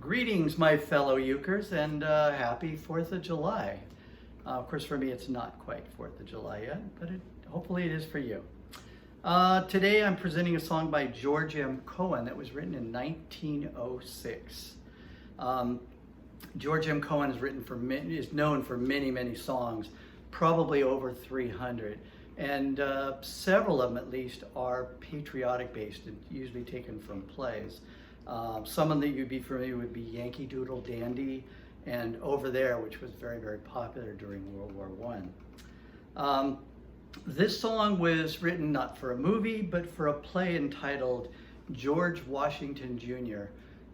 Greetings, my fellow Ukers, and happy 4th of July. Of course, for me, it's not quite 4th of July yet, but hopefully it is for you. Today, I'm presenting a song by George M. Cohan that was written in 1906. George M. Cohan is known for many, many songs, probably over 300. And several of them, at least, are patriotic based and usually taken from plays. Some of them that you'd be familiar with would be Yankee, Doodle, Dandy, and Over There, which was very, very popular during World War I. This song was written not for a movie, but for a play entitled George Washington Jr.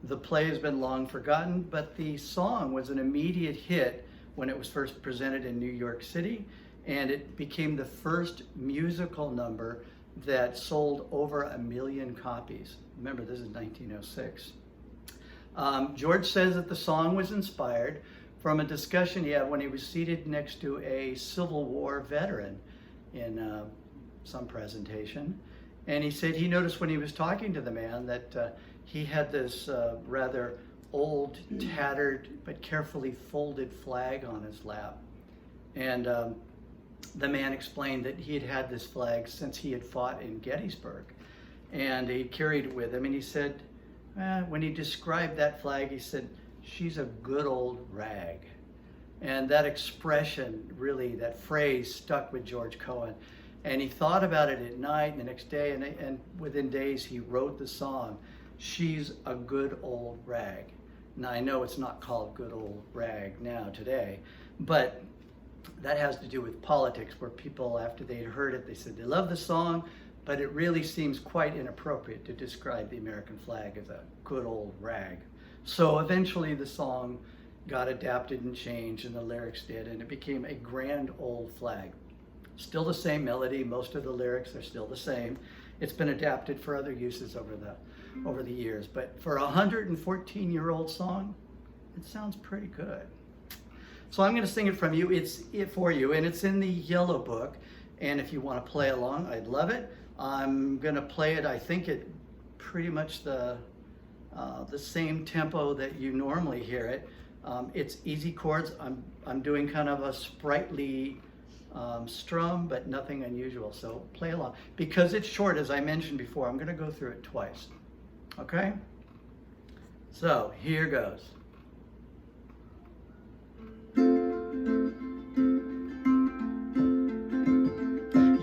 The play has been long forgotten, but the song was an immediate hit when it was first presented in New York City, and it became the first musical number that sold over 1 million copies. Remember, this is 1906. George says that the song was inspired from a discussion he had when he was seated next to a Civil War veteran in some presentation. And he said he noticed when he was talking to the man that he had this rather old, tattered, but carefully folded flag on his lap. And the man explained that he had had this flag since he had fought in Gettysburg, and he carried it with him. And he said, when he described that flag, he said, "She's a good old rag." And that expression, really, that phrase stuck with George Cohan. And he thought about it at night and the next day, and within days he wrote the song, "She's a Good Old Rag." Now, I know it's not called Good Old Rag now today, but that has to do with politics, where people, after they'd heard it, they said they love the song, but it really seems quite inappropriate to describe the American flag as a good old rag. So eventually the song got adapted and changed, and the lyrics did, and it became a grand old flag. Still the same melody, most of the lyrics are still the same. It's been adapted for other uses over the years, but for a 114-year-old song, it sounds pretty good. So I'm going to sing it for you, and it's in the Yellow Book. And if you want to play along, I'd love it. I'm going to play it, I think, at pretty much the same tempo that you normally hear it. It's easy chords. I'm doing kind of a sprightly strum, but nothing unusual. So play along. Because it's short, as I mentioned before, I'm going to go through it twice. Okay? So here goes.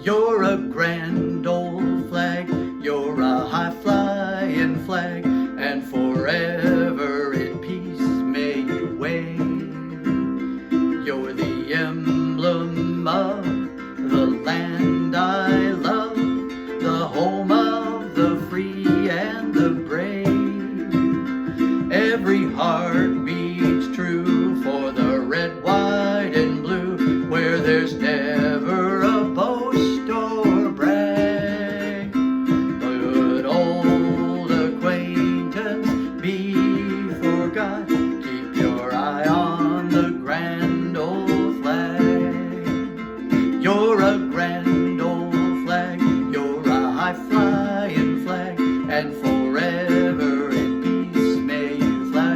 You're a grand old flag, you're a high-flying flag, and forever in peace may you wave. You're the emblem of the land I love, the home of the free and the brave. Every heart beats true for the red, white, and blue, where there's never a boast or brag. Good old acquaintance be forgot, keep your eye on the grand old flag. You're a grand old flag, you're a high-flying flag, and forever in peace may you fly.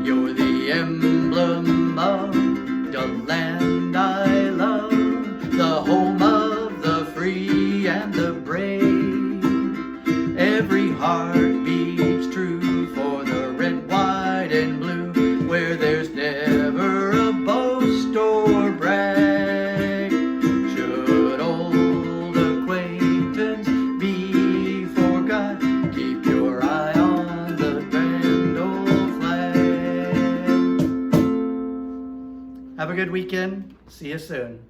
You're the emblem of the land I love, the home of the free and the brave. Every heart beats true for the red, white, and blue, where there's never a boast or brag. Should old acquaintance be forgot, keep your eye on the grand old flag. Have a good weekend. See you soon.